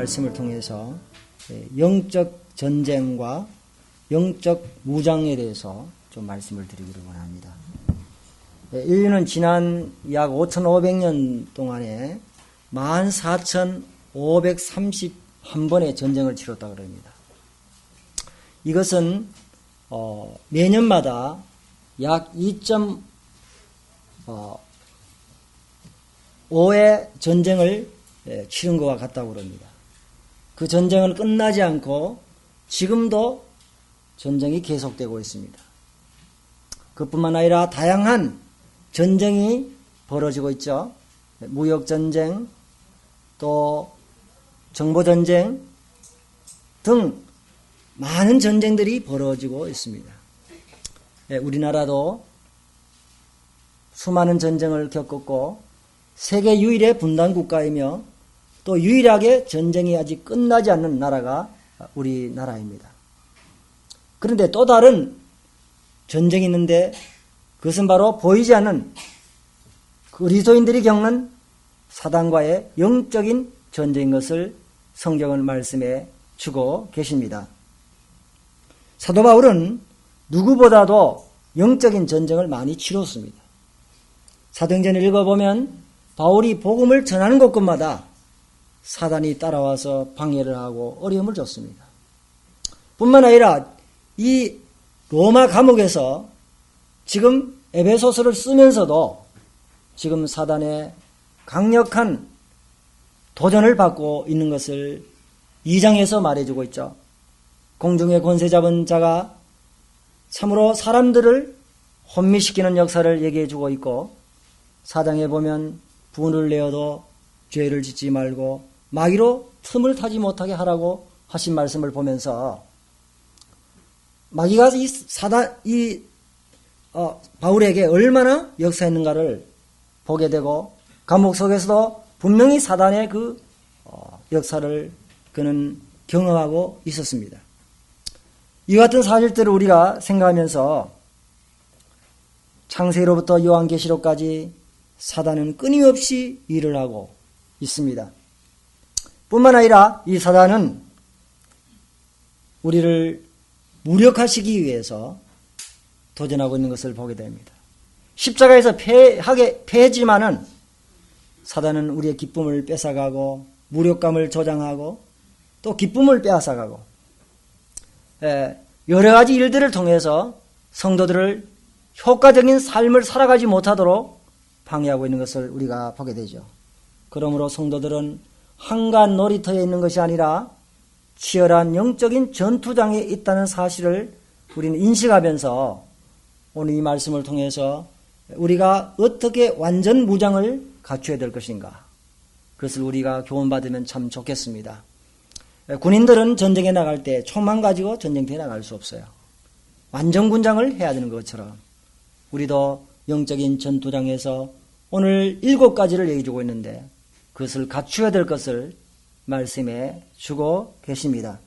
말씀을 통해서 영적 전쟁과 영적 무장에 대해서 좀 말씀을 드리기를 원합니다. 인류는 지난 약 5,500년 동안에 14,531번의 전쟁을 치렀다고 합니다. 이것은 매년마다 약 2.5의 전쟁을 치른 것과 같다고 합니다. 그 전쟁은 끝나지 않고 지금도 전쟁이 계속되고 있습니다. 그뿐만 아니라 다양한 전쟁이 벌어지고 있죠. 무역전쟁, 또 정보전쟁 등 많은 전쟁들이 벌어지고 있습니다. 우리나라도 수많은 전쟁을 겪었고 세계 유일의 분단 국가이며 또 유일하게 전쟁이 아직 끝나지 않는 나라가 우리나라입니다. 그런데 또 다른 전쟁이 있는데 그것은 바로 보이지 않는 그리스도인들이 겪는 사단과의 영적인 전쟁인 것을 성경은 말씀해 주고 계십니다. 사도 바울은 누구보다도 영적인 전쟁을 많이 치렀습니다. 사도행전을 읽어보면 바울이 복음을 전하는 곳곳마다 사단이 따라와서 방해를 하고 어려움을 줬습니다. 뿐만 아니라 이 로마 감옥에서 지금 에베소서를 쓰면서도 지금 사단의 강력한 도전을 받고 있는 것을 2장에서 말해주고 있죠. 공중의 권세 잡은 자가 참으로 사람들을 혼미시키는 역사를 얘기해주고 있고 4장에 보면 분을 내어도 죄를 짓지 말고 마귀로 틈을 타지 못하게 하라고 하신 말씀을 보면서 마귀가 바울에게 얼마나 역사했는가를 보게 되고 감옥 속에서도 분명히 사단의 그 역사를 그는 경험하고 있었습니다. 이 같은 사실들을 우리가 생각하면서 창세로부터 요한계시록까지 사단은 끊임없이 일을 하고 있습니다. 뿐만 아니라 이 사단은 우리를 무력화시키기 위해서 도전하고 있는 것을 보게 됩니다. 십자가에서 패했지만은 사단은 우리의 기쁨을 뺏어가고 무력감을 조장하고 또 기쁨을 빼앗아가고 여러 가지 일들을 통해서 성도들을 효과적인 삶을 살아가지 못하도록 방해하고 있는 것을 우리가 보게 되죠. 그러므로 성도들은 한간 놀이터에 있는 것이 아니라 치열한 영적인 전투장에 있다는 사실을 우리는 인식하면서 오늘 이 말씀을 통해서 우리가 어떻게 완전 무장을 갖춰야 될 것인가, 그것을 우리가 교훈받으면 참 좋겠습니다. 군인들은 전쟁에 나갈 때 총만 가지고 전쟁터에 나갈 수 없어요. 완전 군장을 해야 되는 것처럼 우리도 영적인 전투장에서 오늘 7가지를 얘기해주고 있는데 그것을 갖추어야 될 것을 말씀해 주고 계십니다.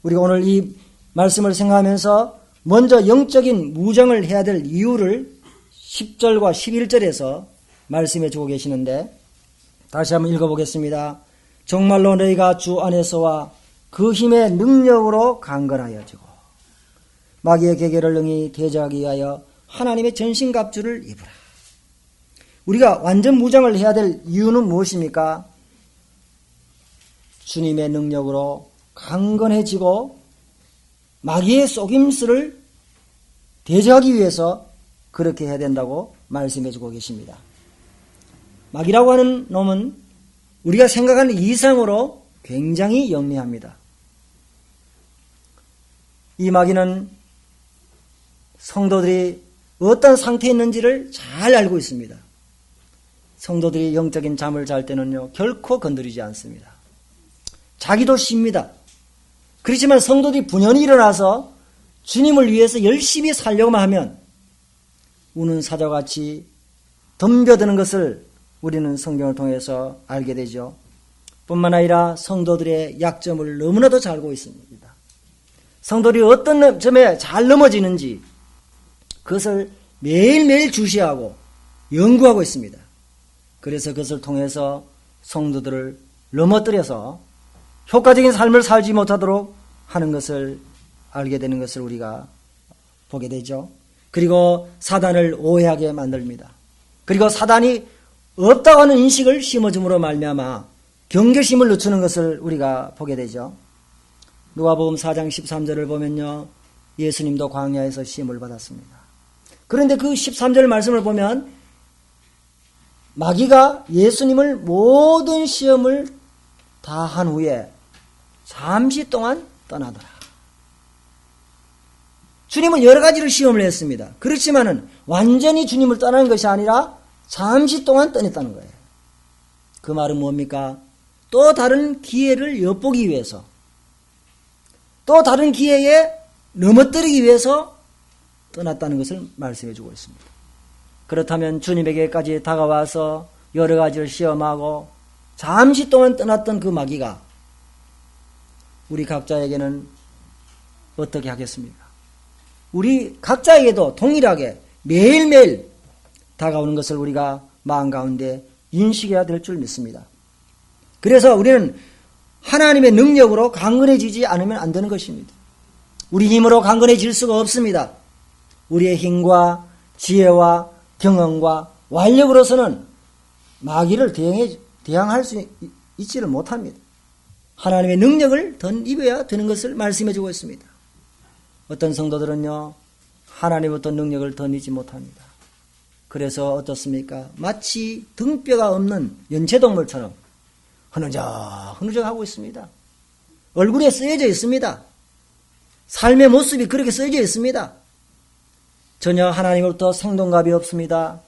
우리가 오늘 이 말씀을 생각하면서 먼저 영적인 무장을 해야 될 이유를 10절과 11절에서 말씀해 주고 계시는데 다시 한번 읽어보겠습니다. 정말로 너희가 주 안에서와 그 힘의 능력으로 강건하여지고 마귀의 계계를 능히 대적하기 위하여 하나님의 전신갑주를 입으라. 우리가 완전 무장을 해야 될 이유는 무엇입니까? 주님의 능력으로 강건해지고 마귀의 속임수를 대적하기 위해서 그렇게 해야 된다고 말씀해 주고 계십니다. 마귀라고 하는 놈은 우리가 생각하는 이상으로 굉장히 영리합니다. 이 마귀는 성도들이 어떤 상태에 있는지를 잘 알고 있습니다. 성도들이 영적인 잠을 잘 때는요, 결코 건드리지 않습니다. 자기도 쉽니다. 그렇지만 성도들이 분연히 일어나서 주님을 위해서 열심히 살려고만 하면 우는 사자같이 덤벼드는 것을 우리는 성경을 통해서 알게 되죠. 뿐만 아니라 성도들의 약점을 너무나도 잘 알고 있습니다. 성도들이 어떤 점에 잘 넘어지는지 그것을 매일매일 주시하고 연구하고 있습니다. 그래서 그것을 통해서 성도들을 넘어뜨려서 효과적인 삶을 살지 못하도록 하는 것을 알게 되는 것을 우리가 보게 되죠. 그리고 사단을 오해하게 만듭니다. 그리고 사단이 없다고 하는 인식을 심어줌으로 말미암아 경계심을 늦추는 것을 우리가 보게 되죠. 누가복음 4장 13절을 보면요, 예수님도 광야에서 시험을 받았습니다. 그런데 그 13절 말씀을 보면 마귀가 예수님을 모든 시험을 다 한 후에 잠시 동안 떠나더라. 주님은 여러 가지로 시험을 했습니다. 그렇지만은 완전히 주님을 떠나는 것이 아니라 잠시 동안 떠났다는 거예요. 그 말은 뭡니까? 또 다른 기회를 엿보기 위해서, 또 다른 기회에 넘어뜨리기 위해서 떠났다는 것을 말씀해 주고 있습니다. 그렇다면 주님에게까지 다가와서 여러 가지를 시험하고 잠시 동안 떠났던 그 마귀가 우리 각자에게는 어떻게 하겠습니까? 우리 각자에게도 동일하게 매일매일 다가오는 것을 우리가 마음 가운데 인식해야 될 줄 믿습니다. 그래서 우리는 하나님의 능력으로 강건해지지 않으면 안 되는 것입니다. 우리 힘으로 강건해질 수가 없습니다. 우리의 힘과 지혜와 경험과 완력으로서는 마귀를 대항할 수 있지를 못합니다. 하나님의 능력을 덧입어야 되는 것을 말씀해 주고 있습니다. 어떤 성도들은요, 하나님부터 능력을 덧입지 못합니다. 그래서 어떻습니까? 마치 등뼈가 없는 연체동물처럼 흐느적 하고 있습니다. 얼굴에 쓰여져 있습니다. 삶의 모습이 그렇게 쓰여져 있습니다. 전혀 하나님으로부터 생동감이 없습니다.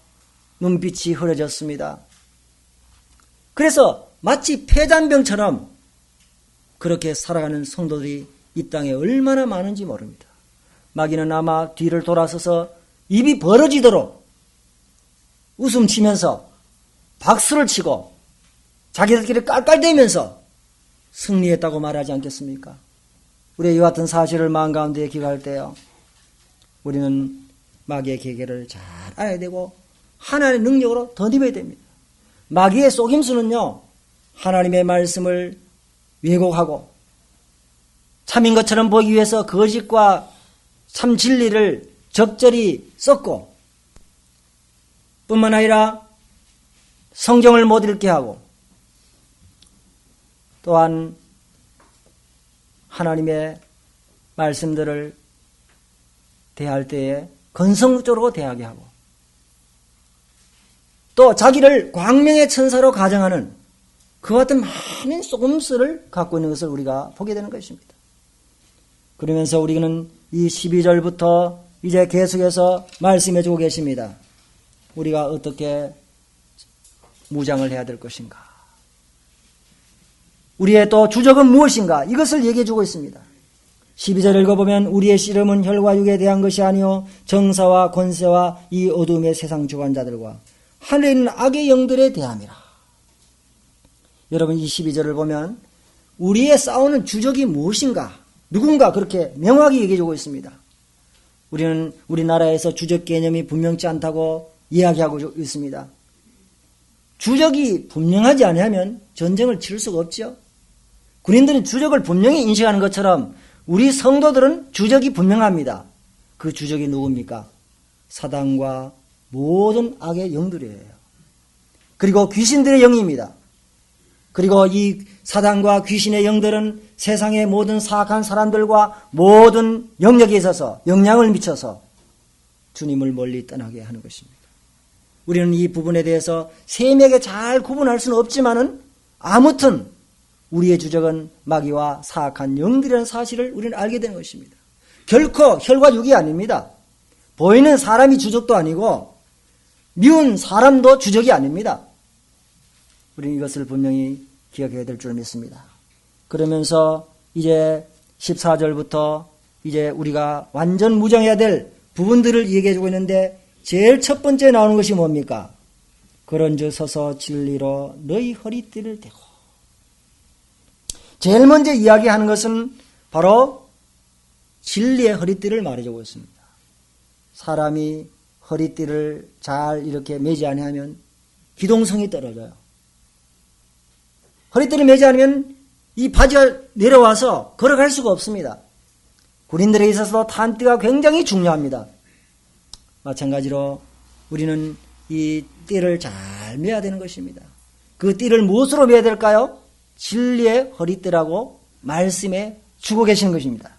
눈빛이 흐려졌습니다. 그래서 마치 폐잔병처럼 그렇게 살아가는 성도들이 이 땅에 얼마나 많은지 모릅니다. 마귀는 아마 뒤를 돌아서서 입이 벌어지도록 웃음치면서 박수를 치고 자기들끼리 깔깔대면서 승리했다고 말하지 않겠습니까? 우리가 이와 같은 사실을 마음 가운데 기억할 때요, 우리는 마귀의 계계를 잘 알아야 되고 하나님의 능력으로 덧입어야 됩니다. 마귀의 속임수는요, 하나님의 말씀을 왜곡하고 참인 것처럼 보기 위해서 거짓과 참 진리를 적절히 섞고, 뿐만 아니라 성경을 못 읽게 하고, 또한 하나님의 말씀들을 대할 때에 건성적으로 대하게 하고, 또 자기를 광명의 천사로 가정하는 그와 같은 많은 속임수를 갖고 있는 것을 우리가 보게 되는 것입니다. 그러면서 우리는 이 12절부터 이제 계속해서 말씀해 주고 계십니다. 우리가 어떻게 무장을 해야 될 것인가? 우리의 또 주적은 무엇인가? 이것을 얘기해 주고 있습니다. 12절 읽어보면 우리의 씨름은 혈과 육에 대한 것이 아니요 정사와 권세와 이 어둠의 세상 주관자들과 하늘에 있는 악의 영들에 대함이라. 여러분, 이 12절을 보면 우리의 싸우는 주적이 무엇인가? 누군가 그렇게 명확히 얘기해 주고 있습니다. 우리는 우리나라에서 주적 개념이 분명치 않다고 이야기하고 있습니다. 주적이 분명하지 않으면 전쟁을 치를 수가 없죠. 군인들이 주적을 분명히 인식하는 것처럼 우리 성도들은 주적이 분명합니다. 그 주적이 누굽니까? 사단과 모든 악의 영들이에요. 그리고 귀신들의 영입니다. 그리고 이 사단과 귀신의 영들은 세상의 모든 사악한 사람들과 모든 영역에 있어서 영향을 미쳐서 주님을 멀리 떠나게 하는 것입니다. 우리는 이 부분에 대해서 세밀하게 잘 구분할 수는 없지만은 아무튼 우리의 주적은 마귀와 사악한 영들이라는 사실을 우리는 알게 되는 것입니다. 결코 혈과 육이 아닙니다. 보이는 사람이 주적도 아니고 미운 사람도 주적이 아닙니다. 우리는 이것을 분명히 기억해야 될 줄 믿습니다. 그러면서 이제 14절부터 이제 우리가 완전 무장해야 될 부분들을 얘기해 주고 있는데 제일 첫 번째 나오는 것이 뭡니까? 그런즉 서서 진리로 너희 허리띠를 대고. 제일 먼저 이야기하는 것은 바로 진리의 허리띠를 말해주고 있습니다. 사람이 허리띠를 잘 이렇게 매지 않으면 기동성이 떨어져요. 허리띠를 매지 않으면 이 바지가 내려와서 걸어갈 수가 없습니다. 군인들에 있어서도 탄띠가 굉장히 중요합니다. 마찬가지로 우리는 이 띠를 잘 매야 되는 것입니다. 그 띠를 무엇으로 매야 될까요? 진리의 허리띠라고 말씀에 주고 계시는 것입니다.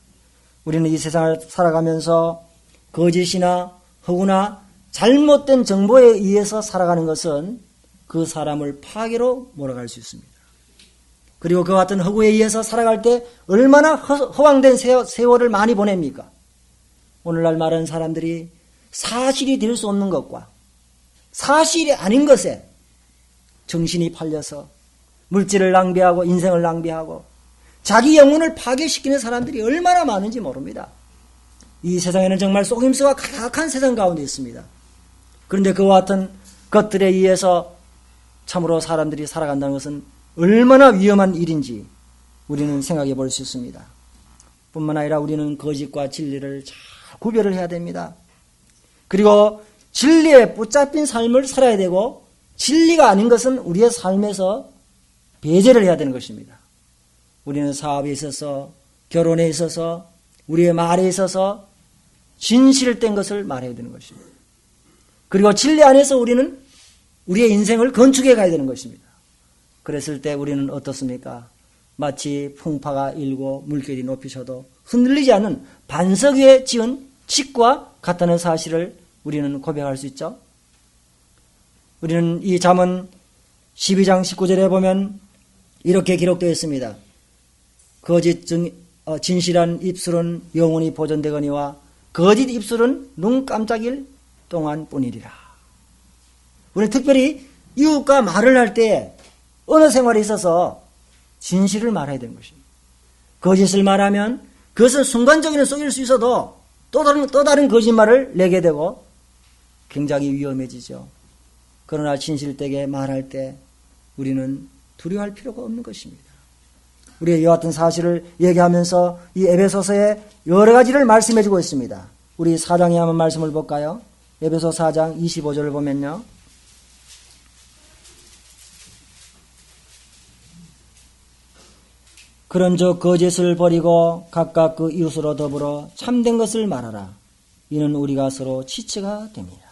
우리는 이 세상을 살아가면서 거짓이나 허구나 잘못된 정보에 의해서 살아가는 것은 그 사람을 파괴로 몰아갈 수 있습니다. 그리고 그와 같은 허구에 의해서 살아갈 때 얼마나 허황된 세월을 많이 보냅니까? 오늘날 많은 사람들이 사실이 될 수 없는 것과 사실이 아닌 것에 정신이 팔려서 물질을 낭비하고 인생을 낭비하고 자기 영혼을 파괴시키는 사람들이 얼마나 많은지 모릅니다. 이 세상에는 정말 속임수가 가득한 세상 가운데 있습니다. 그런데 그와 같은 것들에 의해서 참으로 사람들이 살아간다는 것은 얼마나 위험한 일인지 우리는 생각해 볼 수 있습니다. 뿐만 아니라 우리는 거짓과 진리를 잘 구별을 해야 됩니다. 그리고 진리에 붙잡힌 삶을 살아야 되고 진리가 아닌 것은 우리의 삶에서 배제를 해야 되는 것입니다. 우리는 사업에 있어서 결혼에 있어서 우리의 말에 있어서 진실된 것을 말해야 되는 것입니다. 그리고 진리 안에서 우리는 우리의 인생을 건축해 가야 되는 것입니다. 그랬을 때 우리는 어떻습니까? 마치 풍파가 일고 물결이 높이 쳐도 흔들리지 않는 반석 위에 지은 집과 같다는 사실을 우리는 고백할 수 있죠. 우리는 이 잠언 12장 19절에 보면 이렇게 기록되어 있습니다. 거짓 진실한 입술은 영원히 보존되거니와 거짓 입술은 눈 깜짝일 동안뿐이리라. 우리는 특별히 이웃과 말을 할 때 어느 생활에 있어서 진실을 말해야 되는 것입니다. 거짓을 말하면 그것은 순간적으로 속일 수 있어도 또 다른 거짓말을 내게 되고 굉장히 위험해지죠. 그러나 진실되게 말할 때 우리는 두려워할 필요가 없는 것입니다. 우리의 이와 같은 사실을 얘기하면서 이 에베소서에 여러 가지를 말씀해 주고 있습니다. 우리 4장에 한번 말씀을 볼까요? 에베소 4장 25절을 보면요. 그런즉 거짓을 버리고 각각 그 이웃으로 더불어 참된 것을 말하라. 이는 우리가 서로 지체가 됩니다.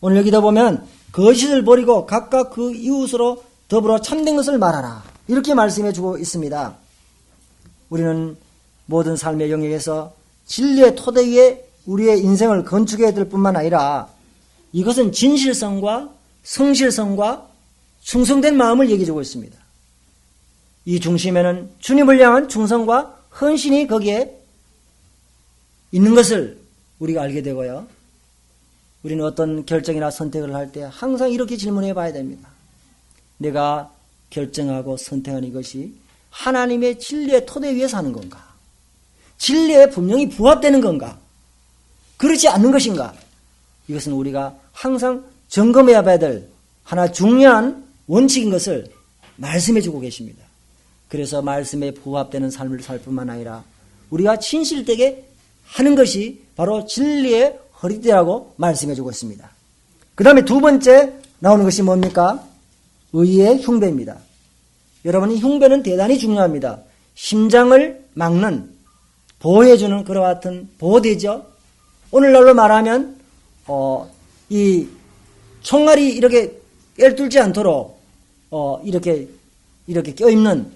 오늘 여기다 보면 거짓을 버리고 각각 그 이웃으로 더불어 참된 것을 말하라. 이렇게 말씀해 주고 있습니다. 우리는 모든 삶의 영역에서 진리의 토대 위에 우리의 인생을 건축해야 될 뿐만 아니라 이것은 진실성과 성실성과 충성된 마음을 얘기해 주고 있습니다. 이 중심에는 주님을 향한 충성과 헌신이 거기에 있는 것을 우리가 알게 되고요. 우리는 어떤 결정이나 선택을 할 때 항상 이렇게 질문해 봐야 됩니다. 내가 결정하고 선택한 이것이 하나님의 진리의 토대 위에서 하는 건가? 진리에 분명히 부합되는 건가? 그렇지 않는 것인가? 이것은 우리가 항상 점검해야 봐야 될 하나 중요한 원칙인 것을 말씀해 주고 계십니다. 그래서 말씀에 부합되는 삶을 살 뿐만 아니라 우리가 진실되게 하는 것이 바로 진리의 허리띠라고 말씀해 주고 있습니다. 그 다음에 두 번째 나오는 것이 뭡니까? 의의 흉배입니다. 여러분, 이 흉배는 대단히 중요합니다. 심장을 막는, 보호해주는 그와 같은 보호대죠. 오늘날로 말하면 이 총알이 이렇게 꿰뚫지 않도록 이렇게 껴입는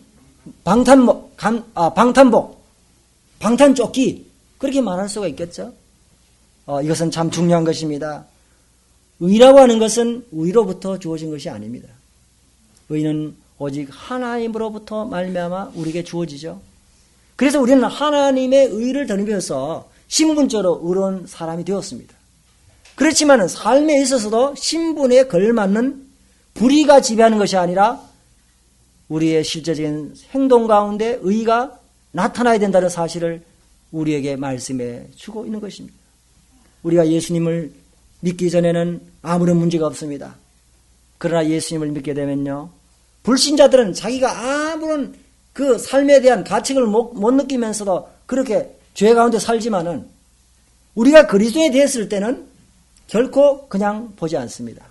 방탄복, 방탄조끼, 그렇게 말할 수가 있겠죠. 이것은 참 중요한 것입니다. 의라고 하는 것은 의로부터 주어진 것이 아닙니다. 의는 오직 하나님으로부터 말미암아 우리에게 주어지죠. 그래서 우리는 하나님의 의를 덧입어서 신분적으로 의로운 사람이 되었습니다. 그렇지만 삶에 있어서도 신분에 걸맞는 불의가 지배하는 것이 아니라 우리의 실제적인 행동 가운데 의가 나타나야 된다는 사실을 우리에게 말씀해 주고 있는 것입니다. 우리가 예수님을 믿기 전에는 아무런 문제가 없습니다. 그러나 예수님을 믿게 되면요, 불신자들은 자기가 아무런 그 삶에 대한 가책을 못 느끼면서도 그렇게 죄 가운데 살지만은 우리가 그리스도인이 됐을 때는 결코 그냥 보지 않습니다.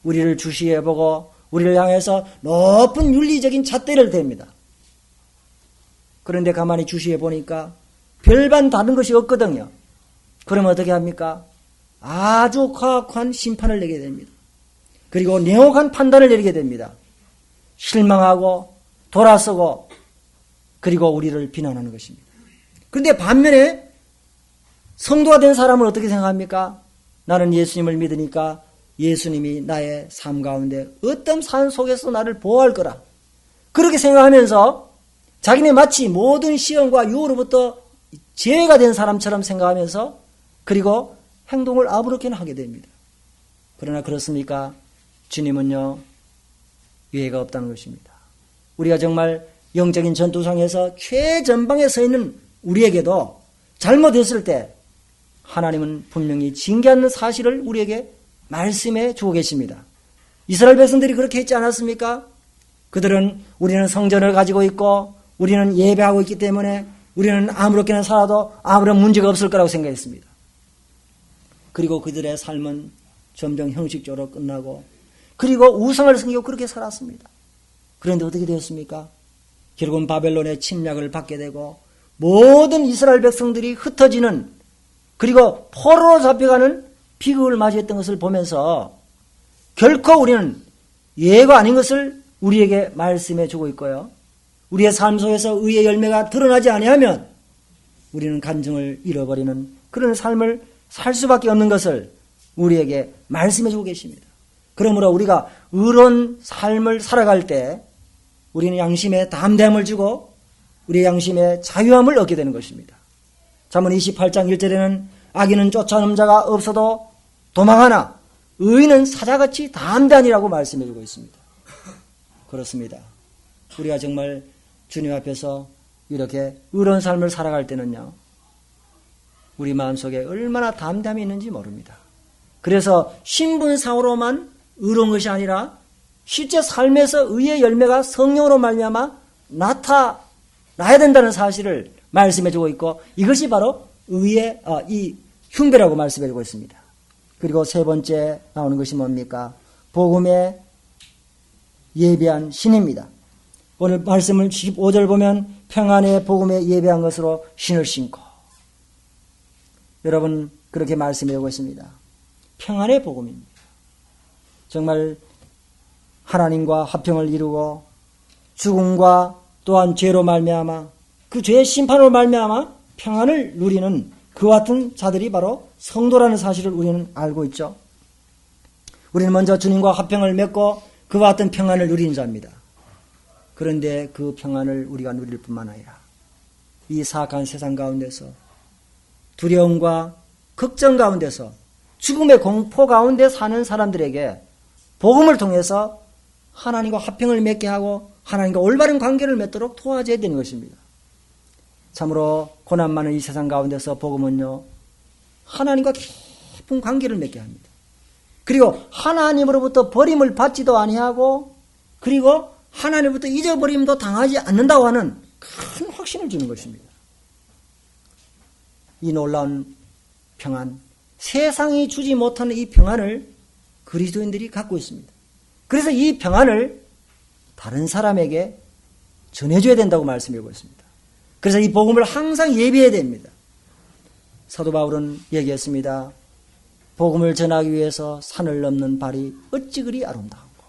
우리를 주시해 보고 우리를 향해서 높은 윤리적인 잣대를 댑니다. 그런데 가만히 주시해 보니까 별반 다른 것이 없거든요. 그러면 어떻게 합니까? 아주 과학한 심판을 내게 됩니다. 그리고 냉혹한 판단을 내리게 됩니다. 실망하고 돌아서고 그리고 우리를 비난하는 것입니다. 그런데 반면에 성도가 된 사람은 어떻게 생각합니까? 나는 예수님을 믿으니까 예수님이 나의 삶 가운데 어떤 삶 속에서 나를 보호할 거라. 그렇게 생각하면서 자기네 마치 모든 시험과 유혹으로부터 제외가 된 사람처럼 생각하면서 그리고 행동을 아무렇게나 하게 됩니다. 그러나 그렇습니까? 주님은요, 유해가 없다는 것입니다. 우리가 정말 영적인 전투상에서 최전방에 서 있는 우리에게도 잘못했을 때 하나님은 분명히 징계하는 사실을 우리에게 말씀해 주고 계십니다. 이스라엘 백성들이 그렇게 했지 않았습니까? 그들은 우리는 성전을 가지고 있고 우리는 예배하고 있기 때문에 우리는 아무렇게나 살아도 아무런 문제가 없을 거라고 생각했습니다. 그리고 그들의 삶은 점점 형식적으로 끝나고 그리고 우상을 섬기고 그렇게 살았습니다. 그런데 어떻게 되었습니까? 결국은 바벨론의 침략을 받게 되고 모든 이스라엘 백성들이 흩어지는 그리고 포로로 잡혀가는 비극을 맞이했던 것을 보면서 결코 우리는 예가 아닌 것을 우리에게 말씀해 주고 있고요. 우리의 삶 속에서 의의 열매가 드러나지 아니하면 우리는 간증을 잃어버리는 그런 삶을 살 수밖에 없는 것을 우리에게 말씀해 주고 계십니다. 그러므로 우리가 의로운 삶을 살아갈 때 우리는 양심에 담대함을 주고 우리의 양심에 자유함을 얻게 되는 것입니다. 잠언 28장 1절에는 악인은 쫓아오는 자가 없어도 도망하나 의인은 사자같이 담대하니라고 말씀해 주고 있습니다. 그렇습니다. 우리가 정말 주님 앞에서 이렇게 의로운 삶을 살아갈 때는요, 우리 마음속에 얼마나 담대함이 있는지 모릅니다. 그래서 신분상으로만 의로운 것이 아니라 실제 삶에서 의의 열매가 성령으로 말미암아 나타나야 된다는 사실을 말씀해 주고 있고 이것이 바로 의의 이 흉배라고 말씀해 주고 있습니다. 그리고 세 번째 나오는 것이 뭡니까? 복음에 예배한 신입니다. 오늘 말씀을 15절 보면 평안의 복음에 예배한 것으로 신을 신고 여러분 그렇게 말씀해 주고 있습니다. 평안의 복음입니다. 정말 하나님과 화평을 이루고 죽음과 또한 죄로 말미암아 그 죄의 심판으로 말미암아 평안을 누리는 그와 같은 자들이 바로 성도라는 사실을 우리는 알고 있죠. 우리는 먼저 주님과 화평을 맺고 그와 같은 평안을 누리는 자입니다. 그런데 그 평안을 우리가 누릴 뿐만 아니라 이 사악한 세상 가운데서 두려움과 걱정 가운데서 죽음의 공포 가운데 사는 사람들에게 복음을 통해서 하나님과 화평을 맺게 하고 하나님과 올바른 관계를 맺도록 도와줘야 되는 것입니다. 참으로 고난 많은 이 세상 가운데서 복음은요, 하나님과 깊은 관계를 맺게 합니다. 그리고 하나님으로부터 버림을 받지도 아니하고 그리고 하나님으로부터 잊어버림도 당하지 않는다고 하는 큰 확신을 주는 것입니다. 이 놀라운 평안, 세상이 주지 못하는 이 평안을 그리스도인들이 갖고 있습니다. 그래서 이 평안을 다른 사람에게 전해줘야 된다고 말씀하고 있습니다. 그래서 이 복음을 항상 예비해야 됩니다. 사도 바울은 얘기했습니다. 복음을 전하기 위해서 산을 넘는 발이 어찌 그리 아름다운고.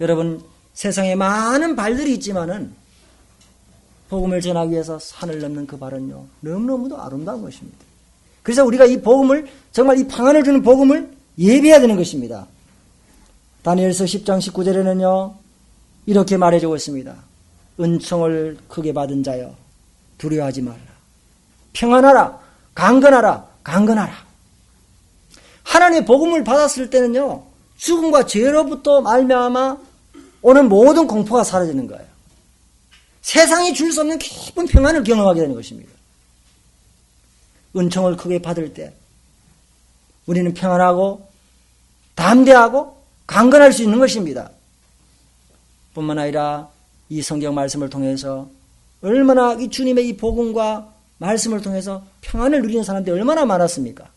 여러분 세상에 많은 발들이 있지만은 복음을 전하기 위해서 산을 넘는 그 발은요 너무너무도 아름다운 것입니다. 그래서 우리가 이 복음을 정말 이 평안을 주는 복음을 예비해야 되는 것입니다. 다니엘서 10장 19절에는요 이렇게 말해주고 있습니다. 은총을 크게 받은 자여 두려워하지 말라. 평안하라. 강건하라. 강건하라. 하나님의 복음을 받았을 때는요 죽음과 죄로부터 말미암아 오는 모든 공포가 사라지는 거예요. 세상이 줄 수 없는 깊은 평안을 경험하게 되는 것입니다. 은총을 크게 받을 때 우리는 평안하고 담대하고 강건할 수 있는 것입니다. 뿐만 아니라 이 성경 말씀을 통해서 얼마나 이 주님의 이 복음과 말씀을 통해서 평안을 누리는 사람들이 얼마나 많았습니까?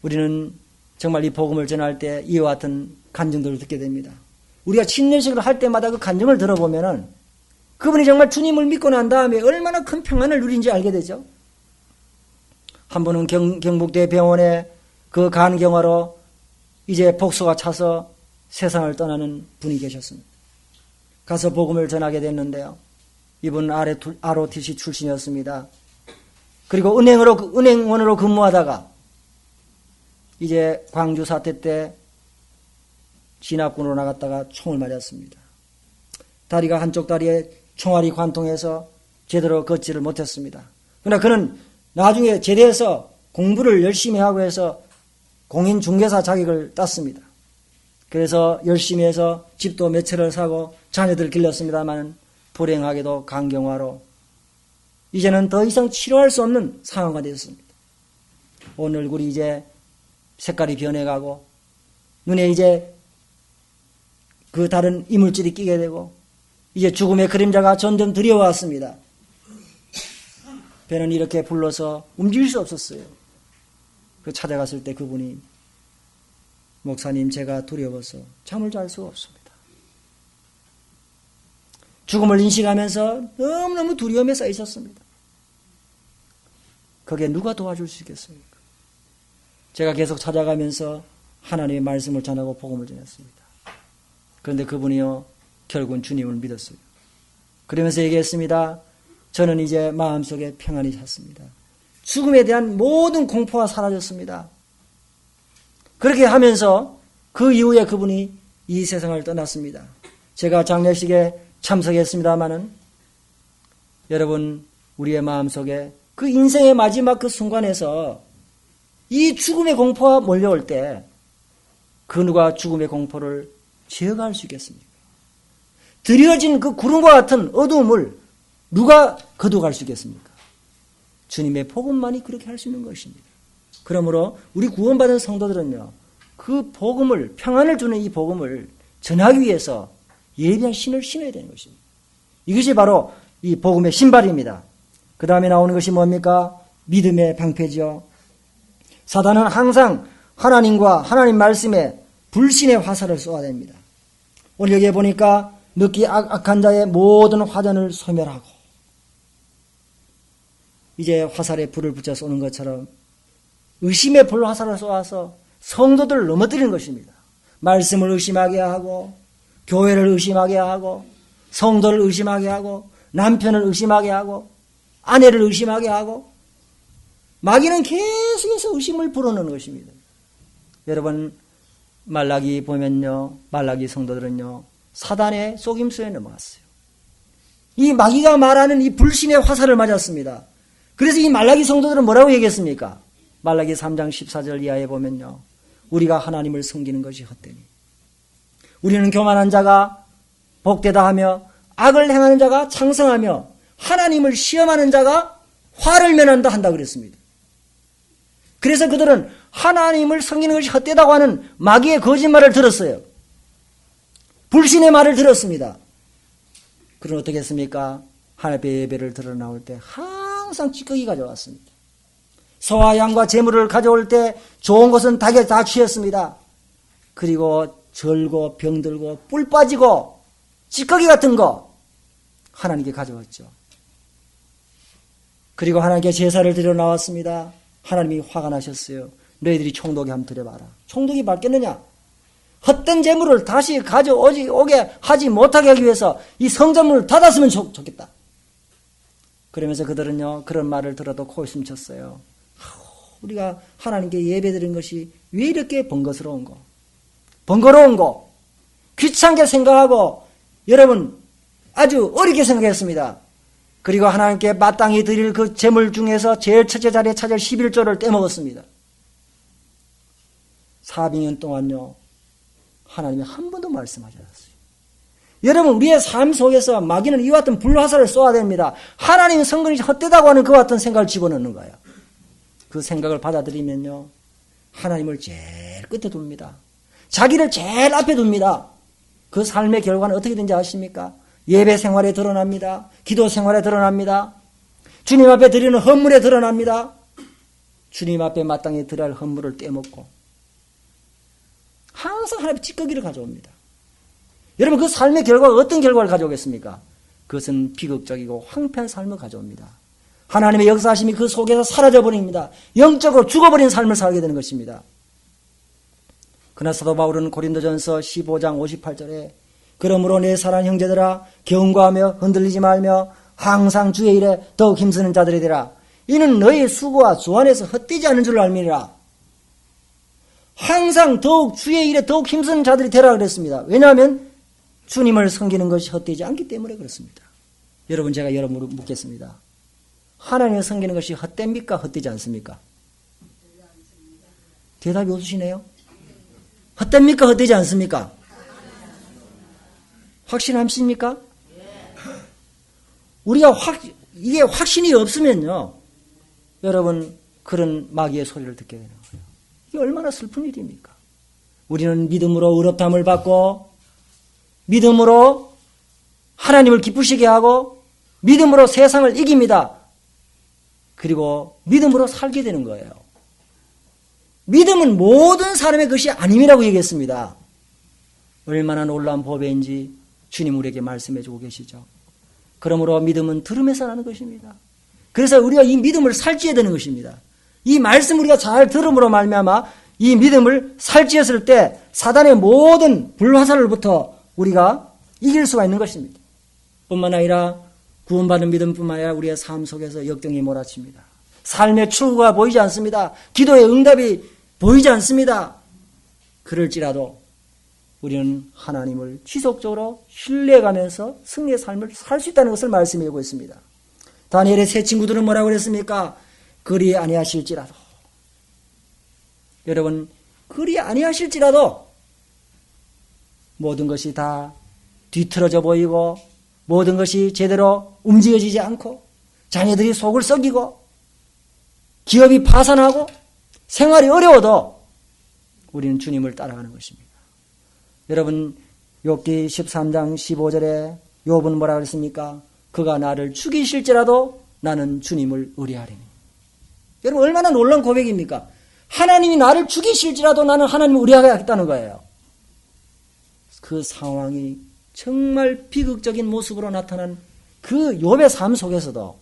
우리는 정말 이 복음을 전할 때 이와 같은 간증들을 듣게 됩니다. 우리가 친례식을 할 때마다 그 간증을 들어보면은 그분이 정말 주님을 믿고 난 다음에 얼마나 큰 평안을 누린지 알게 되죠. 한 분은 경북대 병원에 그 간경화로 이제 복수가 차서 세상을 떠나는 분이 계셨습니다. 가서 복음을 전하게 됐는데요. 이분은 ROTC 출신이었습니다. 그리고 은행원으로 근무하다가 이제 광주 사태 때 진압군으로 나갔다가 총을 맞았습니다. 다리가 한쪽 다리에 총알이 관통해서 제대로 걷지를 못했습니다. 그러나 그는 나중에 제대해서 공부를 열심히 하고 해서 공인중개사 자격을 땄습니다. 그래서 열심히 해서 집도 몇 채를 사고 자녀들 길렀습니다만 불행하게도 간경화로 이제는 더 이상 치료할 수 없는 상황가 되었습니다. 온 얼굴이 이제 색깔이 변해가고 눈에 이제 그 다른 이물질이 끼게 되고 이제 죽음의 그림자가 점점 드리워왔습니다. 배는 이렇게 불러서 움직일 수 없었어요. 그 찾아갔을 때 그분이 목사님 제가 두려워서 잠을 잘 수가 없습니다. 죽음을 인식하면서 너무너무 두려움에 쌓여 있었습니다. 거기에 누가 도와줄 수 있겠습니까? 제가 계속 찾아가면서 하나님의 말씀을 전하고 복음을 전했습니다. 그런데 그분이요 결국은 주님을 믿었어요. 그러면서 얘기했습니다. 저는 이제 마음속에 평안이 찼습니다. 죽음에 대한 모든 공포가 사라졌습니다. 그렇게 하면서 그 이후에 그분이 이 세상을 떠났습니다. 제가 장례식에 참석했습니다마는 여러분 우리의 마음속에 그 인생의 마지막 그 순간에서 이 죽음의 공포가 몰려올 때 그 누가 죽음의 공포를 제어할 수 있겠습니까? 드려진 그 구름과 같은 어두움을 누가 거둬갈 수 있겠습니까? 주님의 복음만이 그렇게 할 수 있는 것입니다. 그러므로 우리 구원받은 성도들은요, 그 복음을, 평안을 주는 이 복음을 전하기 위해서 예비한 신을 신어야 되는 것입니다. 이것이 바로 이 복음의 신발입니다. 그 다음에 나오는 것이 뭡니까? 믿음의 방패죠. 사단은 항상 하나님과 하나님 말씀에 불신의 화살을 쏘아야 됩니다. 오늘 여기에 보니까 늑기 악한 자의 모든 화전을 소멸하고 이제 화살에 불을 붙여 쏘는 것처럼 의심의 불 화살을 쏘아서 성도들을 넘어뜨리는 것입니다. 말씀을 의심하게 하고 교회를 의심하게 하고 성도를 의심하게 하고 남편을 의심하게 하고 아내를 의심하게 하고 마귀는 계속해서 의심을 불어넣는 것입니다. 여러분 말라기 보면요, 말라기 성도들은요 사단의 속임수에 넘어갔어요. 이 마귀가 말하는 이 불신의 화살을 맞았습니다. 그래서 이 말라기 성도들은 뭐라고 얘기했습니까? 말라기 3장 14절 이하에 보면요, 우리가 하나님을 섬기는 것이 헛되니 우리는 교만한 자가 복되다 하며 악을 행하는 자가 창성하며 하나님을 시험하는 자가 화를 면한다 한다 그랬습니다. 그래서 그들은 하나님을 섬기는 것이 헛되다고 하는 마귀의 거짓말을 들었어요. 불신의 말을 들었습니다. 그럼 어떻게 했습니까? 하나님의 예배를 들어 나올 때 항상 찌꺼기 가져왔습니다. 소와 양과 재물을 가져올 때 좋은 것은 다 취했습니다. 그리고 절고 병들고 뿔 빠지고 찌꺼기 같은 거 하나님께 가져왔죠. 그리고 하나님께 제사를 드려 나왔습니다. 하나님이 화가 나셨어요. 너희들이 총독이 한번 드려봐라. 총독이 받겠느냐? 헛된 재물을 다시 가져오게 하지 못하게 하기 위해서 이 성전문을 닫았으면 좋겠다. 그러면서 그들은요 그런 말을 들어도 코웃음 쳤어요. 우리가 하나님께 예배드린 것이 왜 이렇게 번거로운 거 귀찮게 생각하고 여러분 아주 어렵게 생각했습니다. 그리고 하나님께 마땅히 드릴 그 재물 중에서 제일 첫째 자리에 차질 11조를 떼먹었습니다. 400년 동안요 하나님이 한 번도 말씀하지 않았어요. 여러분 우리의 삶 속에서 마귀는 이와 같은 불화살을 쏘아야 됩니다. 하나님 성근이 헛되다고 하는 그와 같은 생각을 집어넣는 거예요. 그 생각을 받아들이면요 하나님을 제일 끝에 둡니다. 자기를 제일 앞에 둡니다. 그 삶의 결과는 어떻게 되는지 아십니까? 예배 생활에 드러납니다. 기도 생활에 드러납니다. 주님 앞에 드리는 헌물에 드러납니다. 주님 앞에 마땅히 드려야 할 헌물을 떼먹고 항상 하나님의 찌꺼기를 가져옵니다. 여러분 그 삶의 결과가 어떤 결과를 가져오겠습니까? 그것은 비극적이고 황폐한 삶을 가져옵니다. 하나님의 역사하심이 그 속에서 사라져버립니다. 영적으로 죽어버린 삶을 살게 되는 것입니다. 그러나 사도 바울은 고린도전서 15장 58절에 그러므로 내 사랑하는 형제들아 경고하며 흔들리지 말며 항상 주의 일에 더욱 힘쓰는 자들이 되라. 이는 너희의 수고와 주 안에서 헛되지 않은 줄 알미니라. 항상 더욱 주의 일에 더욱 힘쓰는 자들이 되라 그랬습니다. 왜냐하면 주님을 섬기는 것이 헛되지 않기 때문에 그렇습니다. 여러분 제가 여러분을 묻겠습니다. 하나님을 섬기는 것이 헛됩니까? 헛되지 않습니까? 대답이 없으시네요. 헛됩니까? 헛되지 않습니까? 확신하십니까? 우리가 이게 확신이 없으면요, 여러분 그런 마귀의 소리를 듣게 되는 거예요. 이게 얼마나 슬픈 일입니까? 우리는 믿음으로 의롭다함을 받고 믿음으로 하나님을 기쁘시게 하고 믿음으로 세상을 이깁니다. 그리고 믿음으로 살게 되는 거예요. 믿음은 모든 사람의 것이 아님이라고 얘기했습니다. 얼마나 놀라운 법인지 주님 우리에게 말씀해 주고 계시죠. 그러므로 믿음은 들음에서 나는 것입니다. 그래서 우리가 이 믿음을 살찌어야 되는 것입니다. 이 말씀 우리가 잘 들음으로 말미암아 이 믿음을 살찌었을 때 사단의 모든 불화살로부터 우리가 이길 수가 있는 것입니다. 뿐만 아니라 구원받은 믿음뿐만 아니라 우리의 삶 속에서 역경이 몰아칩니다. 삶의 출구가 보이지 않습니다. 기도의 응답이 보이지 않습니다. 그럴지라도 우리는 하나님을 지속적으로 신뢰해가면서 승리의 삶을 살 수 있다는 것을 말씀하고 있습니다. 다니엘의 세 친구들은 뭐라고 그랬습니까? 그리 아니하실지라도. 여러분, 그리 아니하실지라도 모든 것이 다 뒤틀어져 보이고 모든 것이 제대로 움직여지지 않고 자녀들이 속을 썩이고 기업이 파산하고 생활이 어려워도 우리는 주님을 따라가는 것입니다. 여러분 욥기 13장 15절에 욥은 뭐라 그랬습니까? 그가 나를 죽이실지라도 나는 주님을 의뢰하리니. 여러분 얼마나 놀라운 고백입니까? 하나님이 나를 죽이실지라도 나는 하나님을 의뢰하겠다는 거예요. 그 상황이 정말 비극적인 모습으로 나타난 그 욥의 삶 속에서도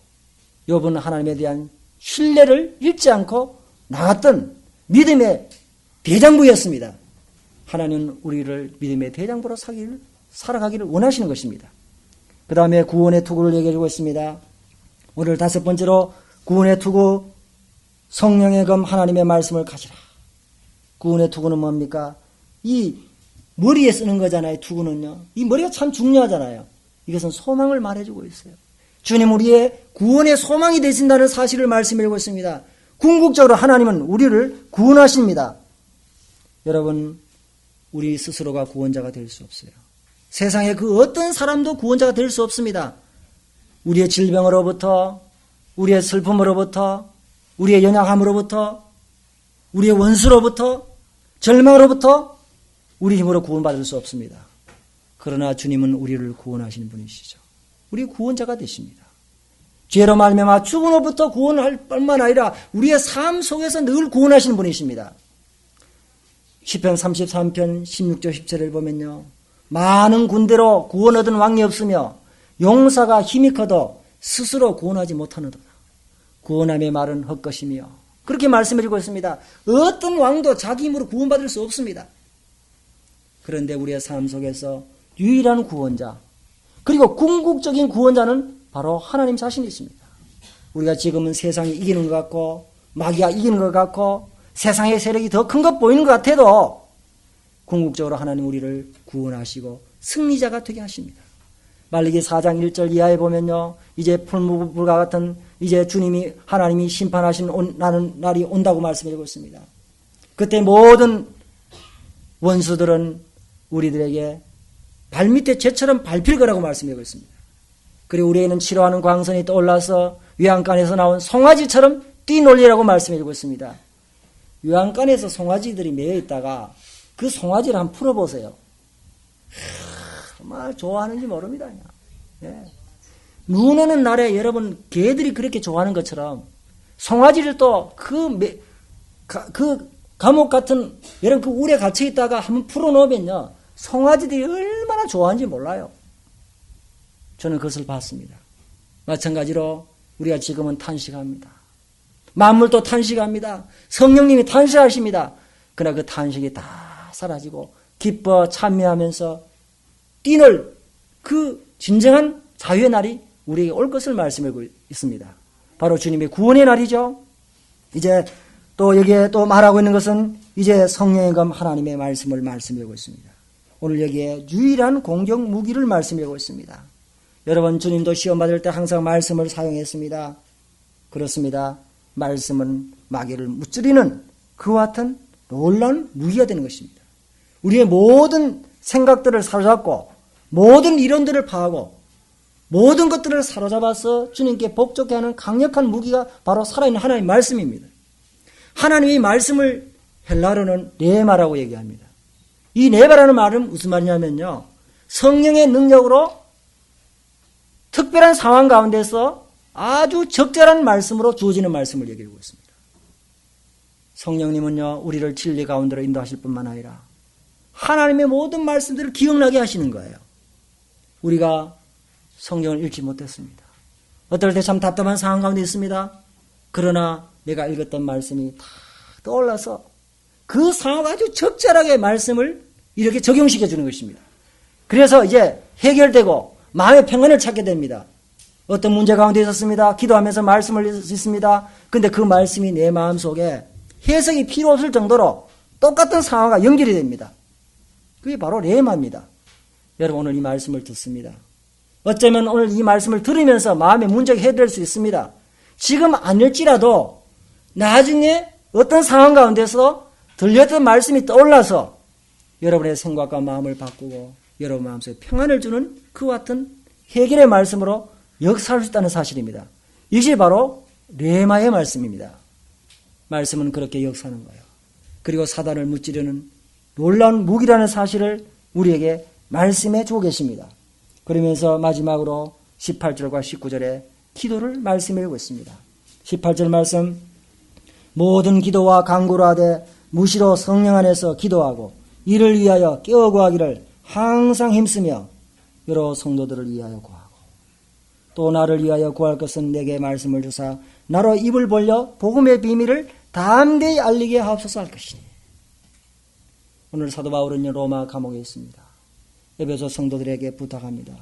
욥은 하나님에 대한 신뢰를 잃지 않고 나갔던 믿음의 대장부였습니다. 하나님은 우리를 믿음의 대장부로 살아가기를 원하시는 것입니다. 그 다음에 구원의 투구를 얘기해주고 있습니다. 오늘 다섯 번째로 구원의 투구, 성령의 검 하나님의 말씀을 가지라. 구원의 투구는 뭡니까? 이 머리에 쓰는 거잖아요. 투구는요. 이 머리가 참 중요하잖아요. 이것은 소망을 말해주고 있어요. 주님 우리의 구원의 소망이 되신다는 사실을 말씀해주고 있습니다. 궁극적으로 하나님은 우리를 구원하십니다. 여러분 우리 스스로가 구원자가 될 수 없어요. 세상에 그 어떤 사람도 구원자가 될 수 없습니다. 우리의 질병으로부터, 우리의 슬픔으로부터, 우리의 연약함으로부터, 우리의 원수로부터, 절망으로부터 우리 힘으로 구원받을 수 없습니다. 그러나 주님은 우리를 구원하시는 분이시죠. 우리 구원자가 되십니다. 죄로 말미암아 죽음으로부터 구원할 뿐만 아니라 우리의 삶 속에서 늘 구원하시는 분이십니다. 시편 33편 16절 17절을 보면요. 많은 군대로 구원 얻은 왕이 없으며 용사가 힘이 커도 스스로 구원하지 못하느도다. 구원함의 말은 헛것이며 그렇게 말씀해주고 있습니다. 어떤 왕도 자기 힘으로 구원받을 수 없습니다. 그런데 우리의 삶 속에서 유일한 구원자 그리고 궁극적인 구원자는 바로 하나님 자신이십니다. 우리가 지금은 세상이 이기는 것 같고 마귀가 이기는 것 같고 세상의 세력이 더 큰 것 보이는 것 같아도 궁극적으로 하나님 우리를 구원하시고 승리자가 되게 하십니다. 말라기 4장 1절 이하에 보면요. 이제 풀무불과 같은 이제 주님이 하나님이 심판하시는 날이 온다고 말씀해주고 있습니다. 그때 모든 원수들은 우리들에게 발밑에 쟤처럼 밟힐 거라고 말씀하고 있습니다. 그리고 우리에게는 치료하는 광선이 떠올라서 외양간에서 나온 송아지처럼 뛰놀리라고 말씀해주고 있습니다. 외양간에서 송아지들이 매여 있다가 그 송아지를 한번 풀어보세요. 정말 좋아하는지 모릅니다. 예. 눈 오는 날에 여러분 개들이 그렇게 좋아하는 것처럼 송아지를 또 그 감옥 같은 여러분 그 울에 갇혀 있다가 한번 풀어놓으면요 송아지들이 얼마나 좋아하는지 몰라요. 저는 그것을 봤습니다. 마찬가지로 우리가 지금은 탄식합니다. 만물도 탄식합니다. 성령님이 탄식하십니다. 그러나 그 탄식이 다 사라지고 기뻐 찬미하면서 뛰놀 그 진정한 자유의 날이 우리에게 올 것을 말씀하고 있습니다. 바로 주님의 구원의 날이죠. 이제 또 여기에 또 말하고 있는 것은 이제 성령의 검 하나님의 말씀을 말씀하고 있습니다. 오늘 여기에 유일한 공격 무기를 말씀하고 있습니다. 여러분 주님도 시험 받을 때 항상 말씀을 사용했습니다. 그렇습니다. 말씀은 마귀를 무찌르는 그와 같은 놀라운 무기가 되는 것입니다. 우리의 모든 생각들을 사로잡고 모든 이론들을 파하고 모든 것들을 사로잡아서 주님께 복종케 하는 강력한 무기가 바로 살아있는 하나님의 말씀입니다. 하나님의 말씀을 헬라어로는 네마라고 얘기합니다. 이 네마라는 말은 무슨 말이냐면요. 성령의 능력으로 특별한 상황 가운데서 아주 적절한 말씀으로 주어지는 말씀을 얘기하고 있습니다. 성령님은요, 우리를 진리 가운데로 인도하실 뿐만 아니라 하나님의 모든 말씀들을 기억나게 하시는 거예요. 우리가 성경을 읽지 못했습니다. 어떨 때 참 답답한 상황 가운데 있습니다. 그러나 내가 읽었던 말씀이 다 떠올라서 그 상황 아주 적절하게 말씀을 이렇게 적용시켜 주는 것입니다. 그래서 이제 해결되고 마음의 평안을 찾게 됩니다. 어떤 문제 가운데 있었습니다. 기도하면서 말씀을 읽습니다. 근데 그 말씀이 내 마음속에 해석이 필요 없을 정도로 똑같은 상황과 연결이 됩니다. 그게 바로 레마입니다. 여러분 오늘 이 말씀을 듣습니다. 어쩌면 오늘 이 말씀을 들으면서 마음의 문제가 해결될 수 있습니다. 지금 아닐지라도 나중에 어떤 상황 가운데서 들렸던 말씀이 떠올라서 여러분의 생각과 마음을 바꾸고 여러분 마음속에 평안을 주는 그와 같은 해결의 말씀으로 역사할 수 있다는 사실입니다. 이것이 바로 레마의 말씀입니다. 말씀은 그렇게 역사하는 거예요. 그리고 사단을 무찌르는 놀라운 무기라는 사실을 우리에게 말씀해 주고 계십니다. 그러면서 마지막으로 18절과 19절에 기도를 말씀해 주고 있습니다. 18절 말씀, 모든 기도와 간구를 하되 무시로 성령 안에서 기도하고 이를 위하여 깨어 구하기를 항상 힘쓰며 여러 성도들을 위하여 구하고 또 나를 위하여 구할 것은 내게 말씀을 주사 나로 입을 벌려 복음의 비밀을 담대히 알리게 하옵소서 할 것이니. 오늘 사도 바울은 로마 감옥에 있습니다. 에베소 성도들에게 부탁합니다.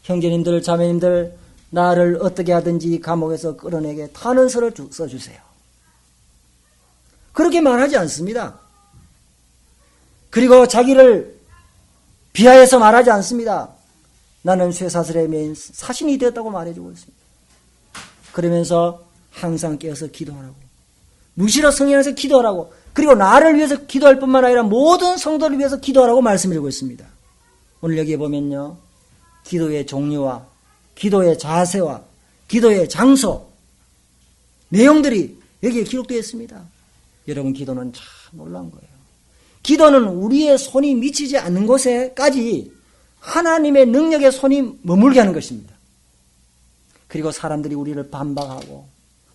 형제님들 자매님들 나를 어떻게 하든지 감옥에서 끌어내게 탄원서를 써주세요. 그렇게 말하지 않습니다. 그리고 자기를 비하해서 말하지 않습니다. 나는 쇠사슬에 매인 사신이 되었다고 말해주고 있습니다. 그러면서 항상 깨어서 기도하라고, 무시로 성령에서 기도하라고, 그리고 나를 위해서 기도할 뿐만 아니라 모든 성도를 위해서 기도하라고 말씀드리고 있습니다. 오늘 여기에 보면요, 기도의 종류와 기도의 자세와 기도의 장소, 내용들이 여기에 기록되어 있습니다. 여러분, 기도는 참 놀라운 거예요. 기도는 우리의 손이 미치지 않는 곳에까지 하나님의 능력의 손이 머물게 하는 것입니다. 그리고 사람들이 우리를 반박하고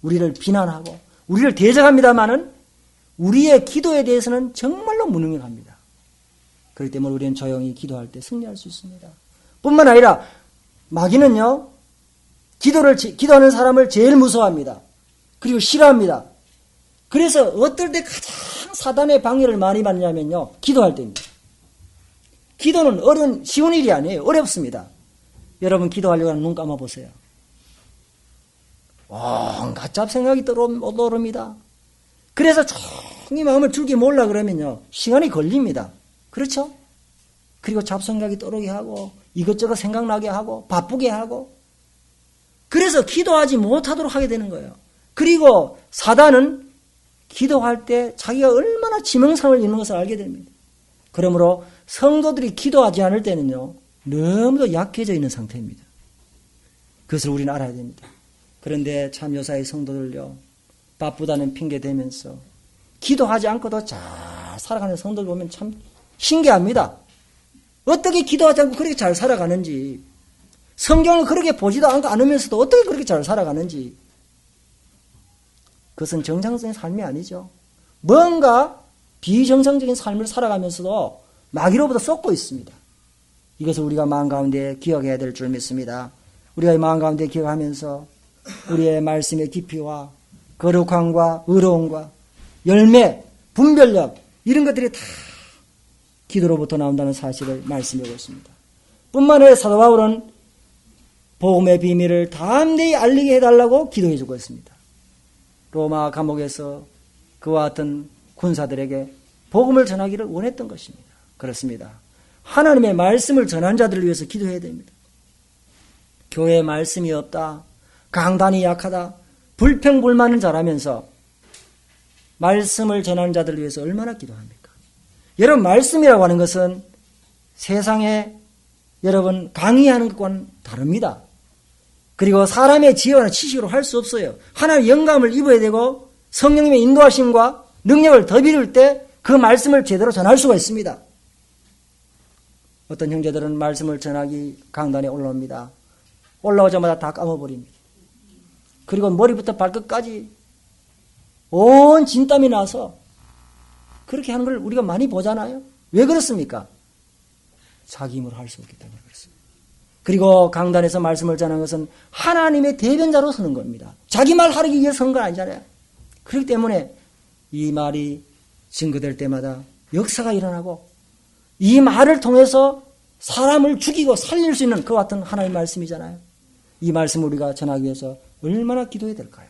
우리를 비난하고 우리를 대적합니다마는 우리의 기도에 대해서는 정말로 무능력합니다. 그렇기 때문에 우리는 조용히 기도할 때 승리할 수 있습니다. 뿐만 아니라 마귀는요, 기도하는 사람을 제일 무서워합니다. 그리고 싫어합니다. 그래서 어떨 때 가장 사단의 방해를 많이 받냐면요, 기도할 때입니다. 기도는 쉬운 일이 아니에요. 어렵습니다. 여러분 기도하려고 하면 눈 감아보세요. 온갖 잡생각이 떠오릅니다. 그래서 조용히 마음을 줄기 몰라 그러면요, 시간이 걸립니다. 그렇죠? 그리고 잡생각이 떠오르게 하고 이것저것 생각나게 하고 바쁘게 하고, 그래서 기도하지 못하도록 하게 되는 거예요. 그리고 사단은 기도할 때 자기가 얼마나 지명상을 잃는 것을 알게 됩니다. 그러므로 성도들이 기도하지 않을 때는요, 너무도 약해져 있는 상태입니다. 그것을 우리는 알아야 됩니다. 그런데 참 요사이 성도들요, 바쁘다는 핑계 대면서 기도하지 않고도 잘 살아가는 성도들 보면 참 신기합니다. 어떻게 기도하지 않고 그렇게 잘 살아가는지, 성경을 그렇게 보지도 않으면서도 어떻게 그렇게 잘 살아가는지. 그것은 정상적인 삶이 아니죠. 뭔가 비정상적인 삶을 살아가면서도 마귀로부터 쏟고 있습니다. 이것을 우리가 마음 가운데 기억해야 될 줄 믿습니다. 우리가 이 마음 가운데 기억하면서 우리의 말씀의 깊이와 거룩함과 의로움과 열매, 분별력 이런 것들이 다 기도로부터 나온다는 사실을 말씀하고 있습니다. 뿐만 아니라 사도 바울은 복음의 비밀을 담대히 알리게 해달라고 기도해 주고 있습니다. 로마 감옥에서 그와 같은 군사들에게 복음을 전하기를 원했던 것입니다. 그렇습니다. 하나님의 말씀을 전한 자들을 위해서 기도해야 됩니다. 교회에 말씀이 없다, 강단이 약하다, 불평불만은 잘하면서 말씀을 전하는 자들을 위해서 얼마나 기도합니까? 여러분, 말씀이라고 하는 것은 세상에 여러분 강의하는 것과는 다릅니다. 그리고 사람의 지혜와 지식으로 할 수 없어요. 하나님의 영감을 입어야 되고 성령님의 인도하심과 능력을 더비를 때 그 말씀을 제대로 전할 수가 있습니다. 어떤 형제들은 말씀을 전하기 강단에 올라옵니다. 올라오자마자 다 까먹어버립니다. 그리고 머리부터 발끝까지 온 진땀이 나서 그렇게 하는 걸 우리가 많이 보잖아요. 왜 그렇습니까? 자기 힘으로 할 수 없기 때문에 그렇습니다. 그리고 강단에서 말씀을 전하는 것은 하나님의 대변자로 서는 겁니다. 자기 말 하기 위해서 서는 건 아니잖아요. 그렇기 때문에 이 말이 증거될 때마다 역사가 일어나고 이 말을 통해서 사람을 죽이고 살릴 수 있는 그와 같은 하나님의 말씀이잖아요. 이 말씀을 우리가 전하기 위해서 얼마나 기도해야 될까요?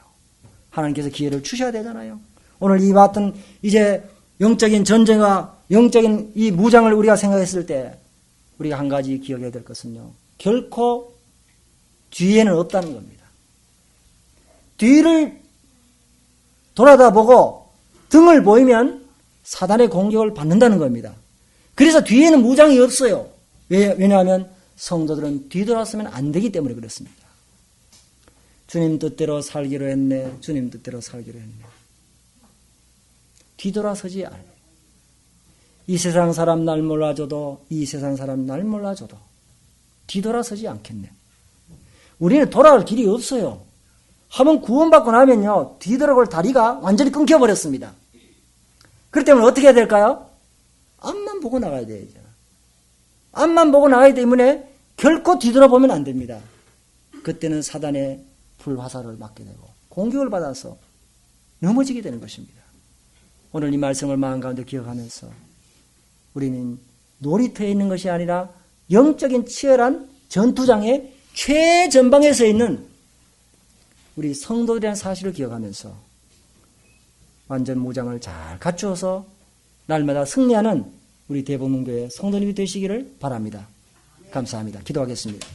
하나님께서 기회를 주셔야 되잖아요. 오늘 이와 같은 이제 영적인 전쟁과 영적인 이 무장을 우리가 생각했을 때 우리가 한 가지 기억해야 될 것은요. 결코 뒤에는 없다는 겁니다. 뒤를 돌아다보고 등을 보이면 사단의 공격을 받는다는 겁니다. 그래서 뒤에는 무장이 없어요. 왜냐하면 성도들은 뒤돌아서면 안 되기 때문에 그렇습니다. 주님 뜻대로 살기로 했네. 주님 뜻대로 살기로 했네. 뒤돌아서지 않아요. 이 세상 사람 날 몰라줘도 이 세상 사람 날 몰라줘도 뒤돌아서지 않겠네. 우리는 돌아갈 길이 없어요. 한번 구원받고 나면요. 뒤돌아갈 다리가 완전히 끊겨버렸습니다. 그렇기 때문에 어떻게 해야 될까요? 앞만 보고 나가야 되죠. 앞만 보고 나가기 때문에 결코 뒤돌아보면 안 됩니다. 그때는 사단의 불화살을 맞게 되고 공격을 받아서 넘어지게 되는 것입니다. 오늘 이 말씀을 마음 가운데 기억하면서 우리는 놀이터에 있는 것이 아니라 영적인 치열한 전투장의 최전방에 서 있는 우리 성도들이라는 사실을 기억하면서 완전 무장을 잘 갖추어서 날마다 승리하는 우리 대복문교회 성도님이 되시기를 바랍니다. 감사합니다. 기도하겠습니다.